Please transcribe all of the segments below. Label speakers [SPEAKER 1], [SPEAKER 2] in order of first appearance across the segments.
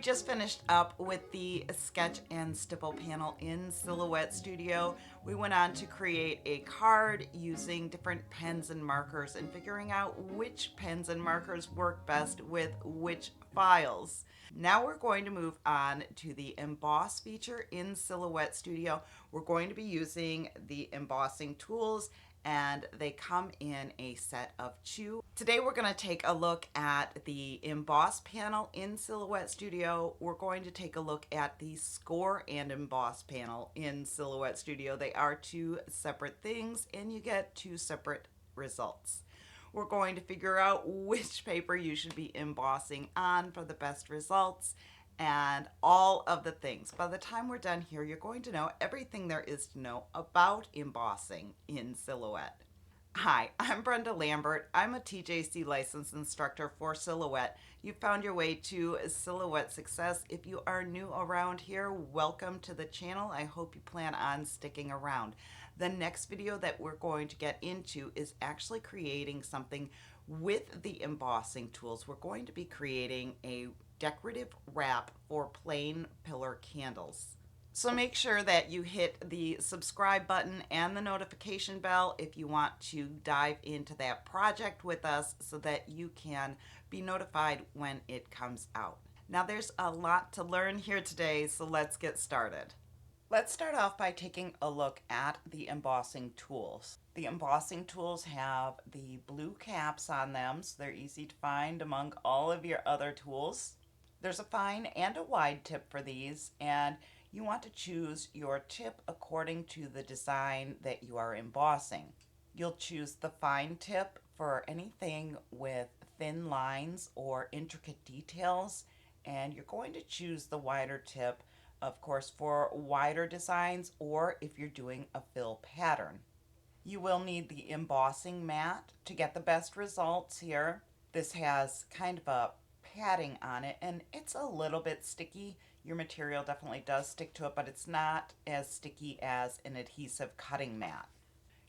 [SPEAKER 1] just finished up with the sketch and stipple panel in Silhouette Studio. We went on to create a card using different pens and markers and figuring out which pens and markers work best with which files. Now we're going to move on to the emboss feature in Silhouette Studio. We're going to be using the embossing tools, and they come in a set of 2. Today we're going to take a look at the emboss panel in Silhouette Studio. We're going to take a look at the score and emboss panel in Silhouette Studio. They are 2 separate things, and you get 2 separate results. We're going to figure out which paper you should be embossing on for the best results and all of the things. By the time we're done here, you're going to know everything there is to know about embossing in Silhouette. Hi, I'm Brenda Lambert. I'm a TJC licensed instructor for Silhouette. You found your way to Silhouette success. If you are new around here, welcome to the channel. I hope you plan on sticking around. The next video that we're going to get into is actually creating something with the embossing tools. We're going to be creating a decorative wrap for plain pillar candles. So make sure that you hit the subscribe button and the notification bell if you want to dive into that project with us so that you can be notified when it comes out. Now there's a lot to learn here today, so let's get started. Let's start off by taking a look at the embossing tools. The embossing tools have the blue caps on them, so they're easy to find among all of your other tools. There's a fine and a wide tip for these, and you want to choose your tip according to the design that you are embossing. You'll choose the fine tip for anything with thin lines or intricate details, and you're going to choose the wider tip, of course, for wider designs or if you're doing a fill pattern. You will need the embossing mat to get the best results here. This has kind of a padding on it, and it's a little bit sticky. Your material definitely does stick to it, but it's not as sticky as an adhesive cutting mat.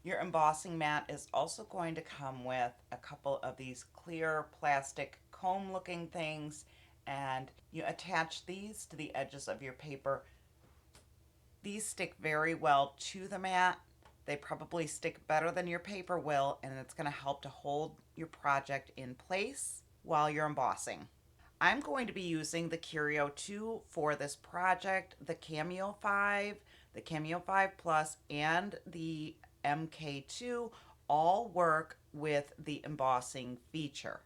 [SPEAKER 1] Your embossing mat is also going to come with a couple of these clear plastic comb looking things, and you attach these to the edges of your paper. These stick very well to the mat. They probably stick better than your paper will, and it's going to help to hold your project in place while you're embossing. I'm going to be using the Curio 2 for this project. The Cameo 5, the Cameo 5 Plus, and the MK2 all work with the embossing feature.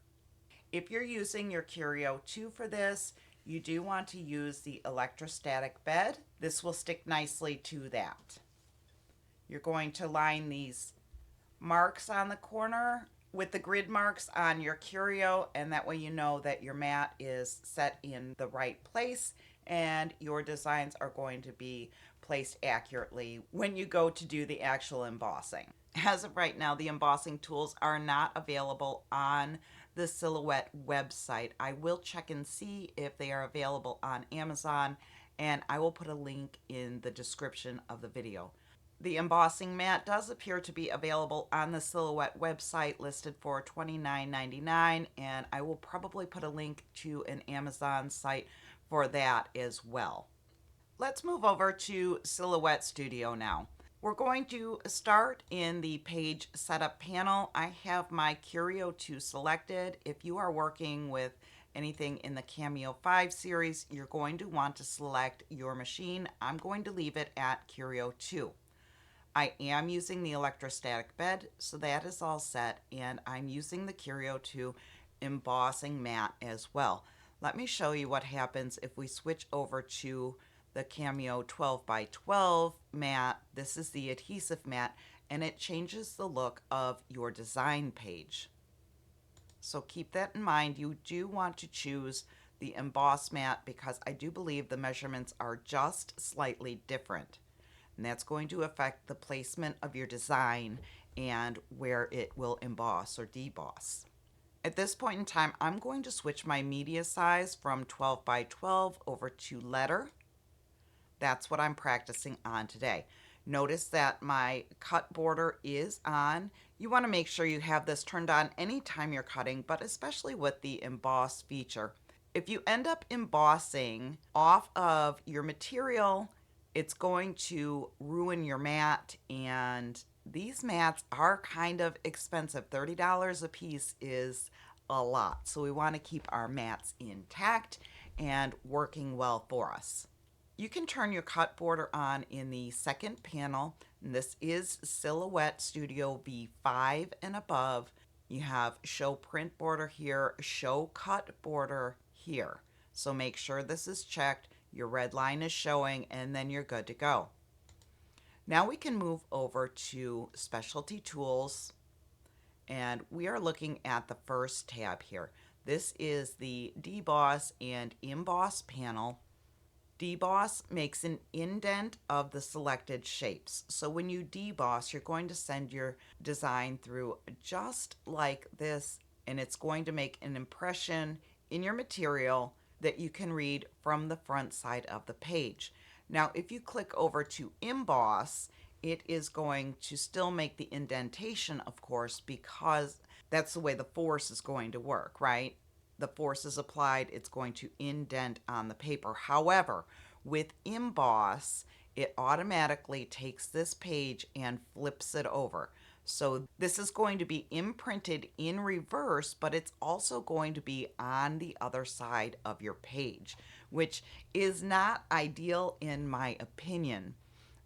[SPEAKER 1] If you're using your Curio 2 for this, you do want to use the electrostatic bed. This will stick nicely to that. You're going to line these marks on the corner with the grid marks on your Curio, and that way you know that your mat is set in the right place and your designs are going to be placed accurately when you go to do the actual embossing. As of right now, the embossing tools are not available on the Silhouette website. I will check and see if they are available on Amazon, and I will put a link in the description of the video. The embossing mat does appear to be available on the Silhouette website, listed for $29.99, and I will probably put a link to an Amazon site for that as well. Let's move over to Silhouette Studio now. We're going to start in the page setup panel. I have my Curio 2 selected. If you are working with anything in the Cameo 5 series, you're going to want to select your machine. I'm going to leave it at Curio 2. I am using the electrostatic bed, so that is all set, and I'm using the Curio 2 embossing mat as well. Let me show you what happens if we switch over to the Cameo 12 by 12 mat. This is the adhesive mat, and it changes the look of your design page. So keep that in mind. You do want to choose the emboss mat because I do believe the measurements are just slightly different. And that's going to affect the placement of your design and where it will emboss or deboss. At this point in time, I'm going to switch my media size from 12 by 12 over to letter. That's what I'm practicing on today. Notice that my cut border is on. You want to make sure you have this turned on anytime you're cutting, but especially with the emboss feature. If you end up embossing off of your material, it's going to ruin your mat, and these mats are kind of expensive. $30 a piece is a lot, so we want to keep our mats intact and working well for us. You can turn your cut border on in the second panel, and this is Silhouette Studio V5 and above. You have show print border here, show cut border here. So make sure this is checked, your red line is showing, and then you're good to go. Now we can move over to specialty tools, and we are looking at the first tab here. This is the Deboss and Emboss panel. Deboss makes an indent of the selected shapes. So when you deboss, you're going to send your design through just like this, and it's going to make an impression in your material that you can read from the front side of the page. Now, if you click over to emboss, it is going to still make the indentation, of course, because that's the way the force is going to work, right? The force is applied, it's going to indent on the paper. However, with emboss, it automatically takes this page and flips it over. So this is going to be imprinted in reverse, but it's also going to be on the other side of your page, which is not ideal in my opinion.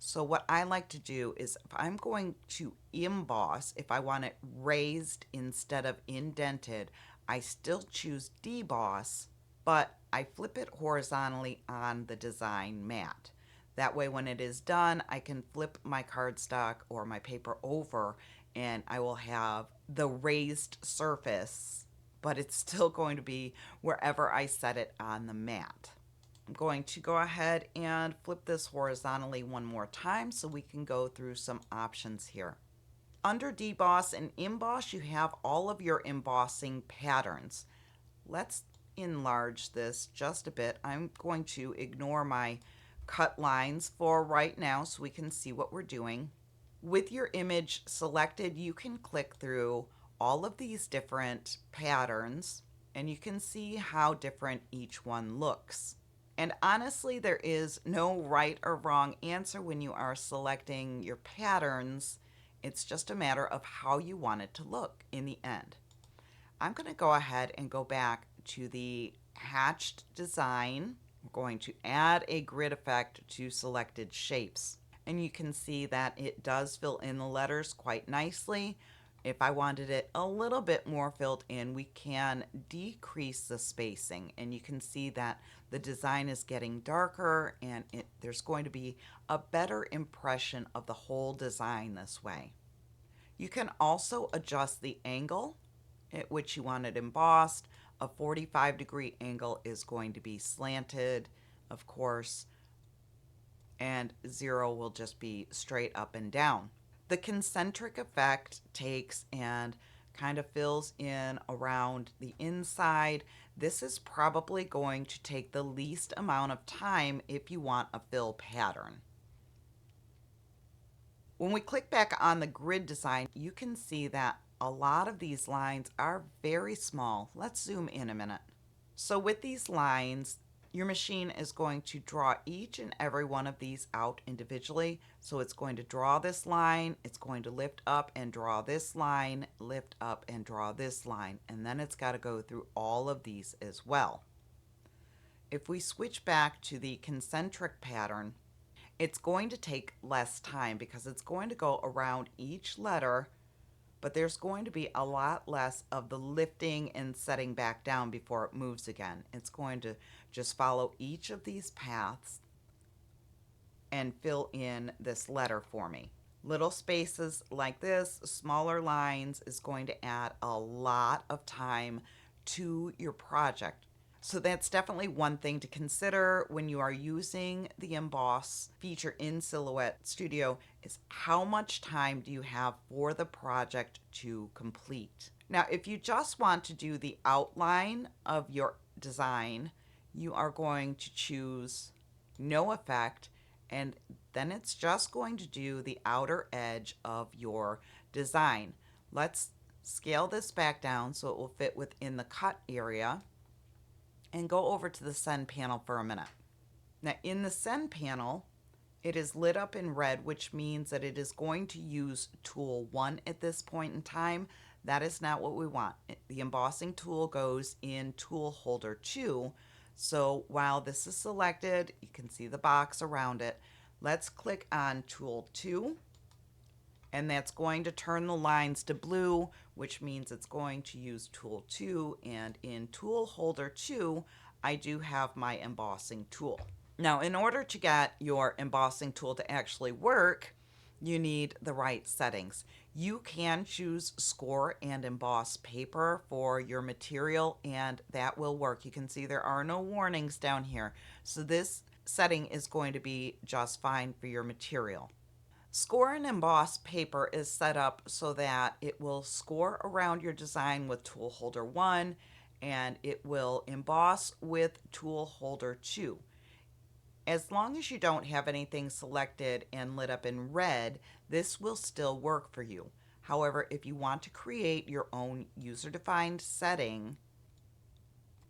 [SPEAKER 1] So what I like to do is, if I'm going to emboss, if I want it raised instead of indented, I still choose deboss, but I flip it horizontally on the design mat. That way when it is done, I can flip my cardstock or my paper over and I will have the raised surface, but it's still going to be wherever I set it on the mat. I'm going to go ahead and flip this horizontally one more time so we can go through some options here. Under Deboss and Emboss, you have all of your embossing patterns. Let's enlarge this just a bit. I'm going to ignore my cut lines for right now so we can see what we're doing. With your image selected, you can click through all of these different patterns and you can see how different each one looks. And honestly, there is no right or wrong answer when you are selecting your patterns. It's just a matter of how you want it to look in the end. I'm going to go ahead and go back to the hatched design. We're going to add a grid effect to selected shapes. And you can see that it does fill in the letters quite nicely. If I wanted it a little bit more filled in, we can decrease the spacing, and you can see that the design is getting darker and there's going to be a better impression of the whole design this way. You can also adjust the angle at which you want it embossed. A 45-degree angle is going to be slanted, of course, and 0 will just be straight up and down. The concentric effect takes and kind of fills in around the inside. This is probably going to take the least amount of time if you want a fill pattern. When we click back on the grid design, you can see that a lot of these lines are very small. Let's zoom in a minute. So with these lines, your machine is going to draw each and every one of these out individually. So it's going to draw this line, it's going to lift up and draw this line, lift up and draw this line, and then it's got to go through all of these as well. If we switch back to the concentric pattern, it's going to take less time because it's going to go around each letter, but there's going to be a lot less of the lifting and setting back down before it moves again. It's going to just follow each of these paths and fill in this letter for me. Little spaces like this, smaller lines, is going to add a lot of time to your project. So that's definitely one thing to consider when you are using the emboss feature in Silhouette Studio, is how much time do you have for the project to complete. Now, if you just want to do the outline of your design, you are going to choose no effect, and then it's just going to do the outer edge of your design. Let's scale this back down so it will fit within the cut area. and go over to the send panel for a minute. Now in the send panel, it is lit up in red, which means that it is going to use tool 1 at this point in time. That is not what we want. The embossing tool goes in tool holder 2. So while this is selected, you can see the box around it. Let's click on tool 2, and that's going to turn the lines to blue, which means it's going to use tool 2, and in tool holder 2, I do have my embossing tool. Now, in order to get your embossing tool to actually work, you need the right settings. You can choose score and emboss paper for your material, and that will work. You can see there are no warnings down here. So this setting is going to be just fine for your material. Score and emboss paper is set up so that it will score around your design with tool holder 1, and it will emboss with tool holder 2. As long as you don't have anything selected and lit up in red, this will still work for you. However, if you want to create your own user-defined setting,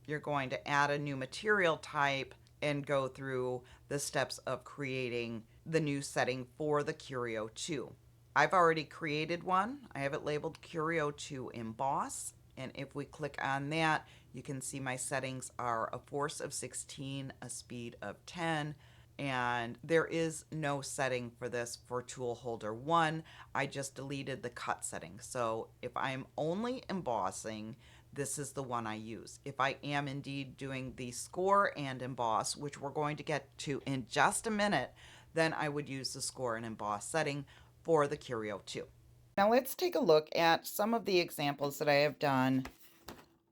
[SPEAKER 1] you're going to add a new material type and go through the steps of creating the new setting for the Curio 2. I've already created one. I have it labeled Curio 2 Emboss. And if we click on that, you can see my settings are a force of 16, a speed of 10, and there is no setting for this for tool holder 1. I just deleted the cut setting. So if I'm only embossing, this is the one I use. If I am indeed doing the score and emboss, which we're going to get to in just a minute, then I would use the score and emboss setting for the Curio 2. Now let's take a look at some of the examples that I have done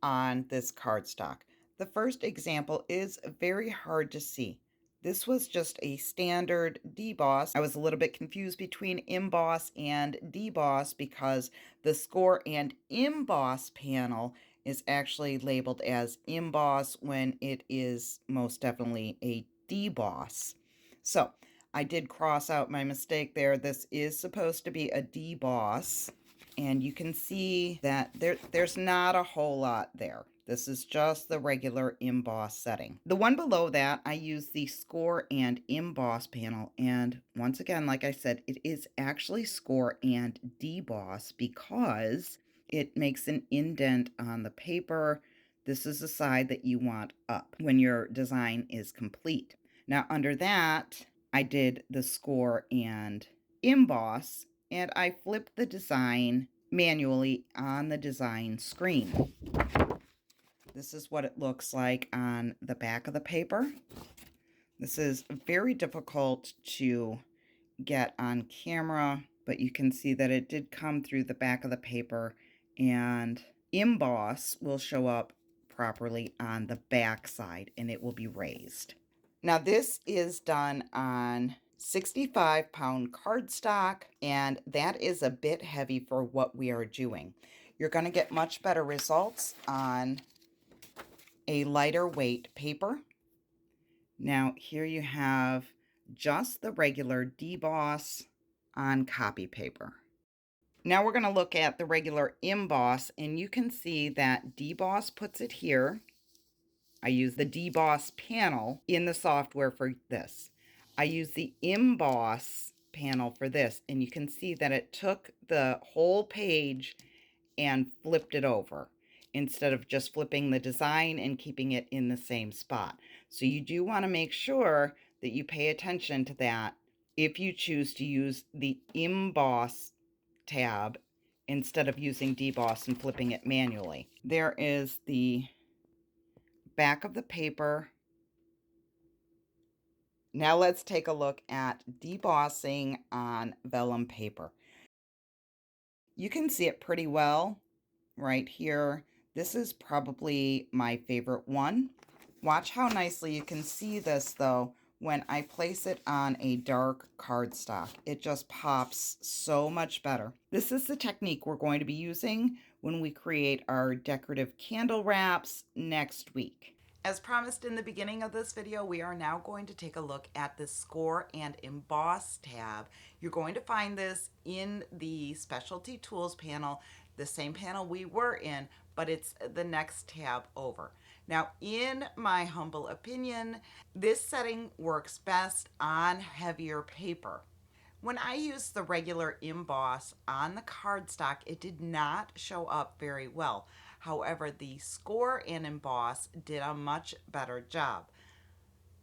[SPEAKER 1] on this cardstock. The first example is very hard to see. This was just a standard deboss. I was a little bit confused between emboss and deboss because the score and emboss panel is actually labeled as emboss when it is most definitely a deboss. So I did cross out my mistake there. This is supposed to be a deboss, and you can see that there's not a whole lot there. This is just the regular emboss setting. The one below that, I use the score and emboss panel, and once again, like I said, it is actually score and deboss because it makes an indent on the paper. This is the side that you want up when your design is complete. Now under that, I did the score and emboss, and I flipped the design manually on the design screen. This is what it looks like on the back of the paper. This is very difficult to get on camera, but you can see that it did come through the back of the paper, and emboss will show up properly on the back side, and it will be raised. Now this is done on 65-pound cardstock, and that is a bit heavy for what we are doing. You're going to get much better results on a lighter weight paper. Now here you have just the regular deboss on copy paper. Now we're going to look at the regular emboss, and you can see that Deboss puts it here. I use the Deboss panel in the software for this. I use the emboss panel for this, and you can see that it took the whole page and flipped it over instead of just flipping the design and keeping it in the same spot. So you do want to make sure that you pay attention to that if you choose to use the emboss tab instead of using Deboss and flipping it manually. There is the back of the paper. Now let's take a look at debossing on vellum paper. You can see it pretty well right here. This is probably my favorite one. Watch how nicely you can see this though when I place it on a dark cardstock. It just pops so much better. This is the technique we're going to be using when we create our decorative candle wraps next week. As promised in the beginning of this video, we are now going to take a look at the Score and Emboss tab. You're going to find this in the Specialty Tools panel, the same panel we were in, but it's the next tab over. Now, in my humble opinion, this setting works best on heavier paper. When I used the regular emboss on the cardstock, it did not show up very well. However, the score and emboss did a much better job.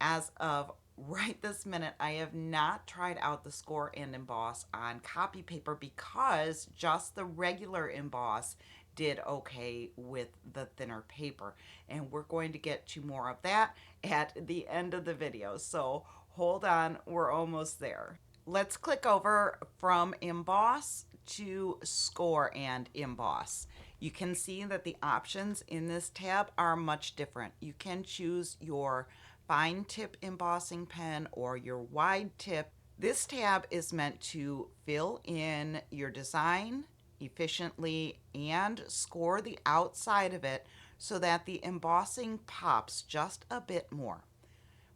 [SPEAKER 1] As of right this minute, I have not tried out the score and emboss on copy paper because just the regular emboss did okay with the thinner paper. And we're going to get to more of that at the end of the video. So hold on, we're almost there. Let's click over from emboss to score and emboss. You can see that the options in this tab are much different. You can choose your fine tip embossing pen or your wide tip. This tab is meant to fill in your design efficiently and score the outside of it so that the embossing pops just a bit more.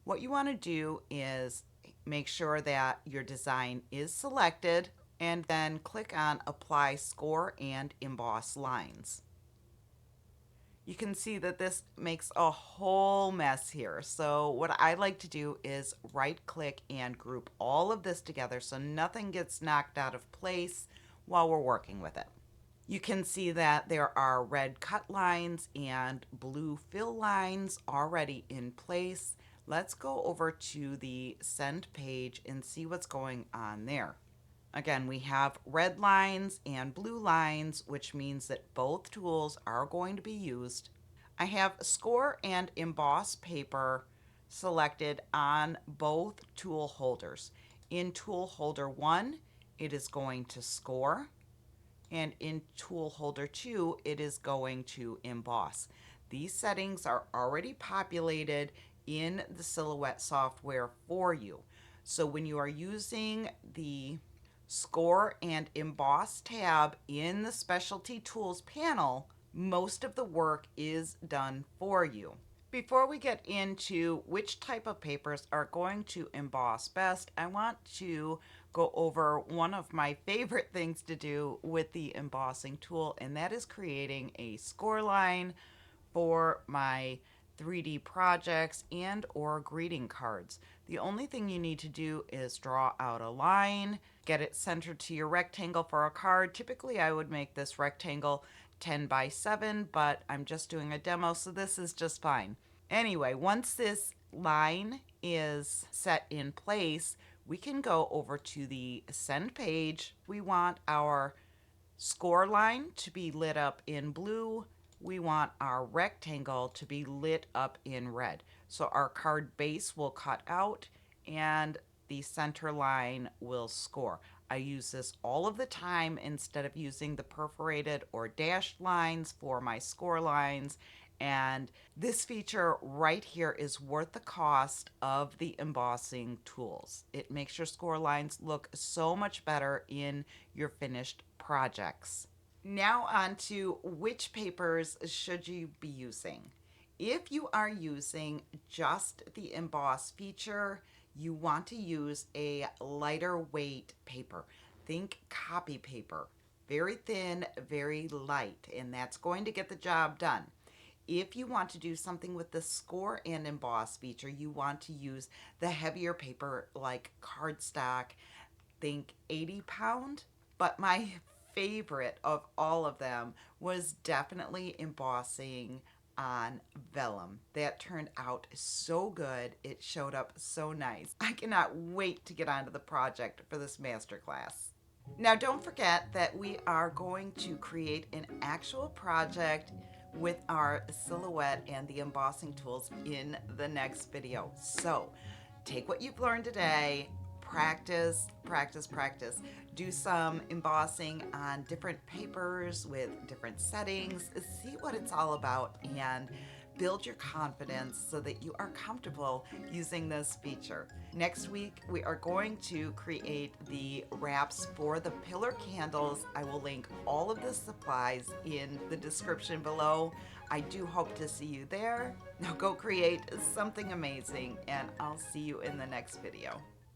[SPEAKER 1] What you want to do is make sure that your design is selected and then click on Apply Score and Emboss Lines. You can see that this makes a whole mess here. So what I like to do is right click and group all of this together so nothing gets knocked out of place while we're working with it. You can see that there are red cut lines and blue fill lines already in place. Let's go over to the send page and see what's going on there. Again, we have red lines and blue lines, which means that both tools are going to be used. I have score and emboss paper selected on both tool holders. In tool holder 1, it is going to score, and in tool holder 2, it is going to emboss. These settings are already populated in the Silhouette software for you. So when you are using the Score and Emboss tab in the Specialty Tools panel, most of the work is done for you. Before we get into which type of papers are going to emboss best, I want to go over one of my favorite things to do with the embossing tool, and that is creating a score line for my 3D projects and or greeting cards. The only thing you need to do is draw out a line, get it centered to your rectangle for a card. Typically I would make this rectangle 10 by 7, but I'm just doing a demo, so this is just fine. Anyway, once this line is set in place, we can go over to the send page. We want our score line to be lit up in blue. We want our rectangle to be lit up in red. So our card base will cut out and the center line will score. I use this all of the time instead of using the perforated or dashed lines for my score lines. And this feature right here is worth the cost of the embossing tools. It makes your score lines look so much better in your finished projects. Now on to which papers should you be using. If you are using just the emboss feature, you want to use a lighter weight paper. Think copy paper. Very thin, very light, and that's going to get the job done. If you want to do something with the score and emboss feature, you want to use the heavier paper like cardstock. Think 80-pound, but my favorite of all of them was definitely embossing on vellum. That turned out so good. It showed up so nice. I cannot wait to get onto the project for this masterclass. Now don't forget that we are going to create an actual project with our Silhouette and the embossing tools in the next video. So take what you've learned today, practice, practice, practice. Do some embossing on different papers with different settings. See what it's all about and build your confidence so that you are comfortable using this feature. Next week, we are going to create the wraps for the pillar candles. I will link all of the supplies in the description below. I do hope to see you there. Now go create something amazing, and I'll see you in the next video.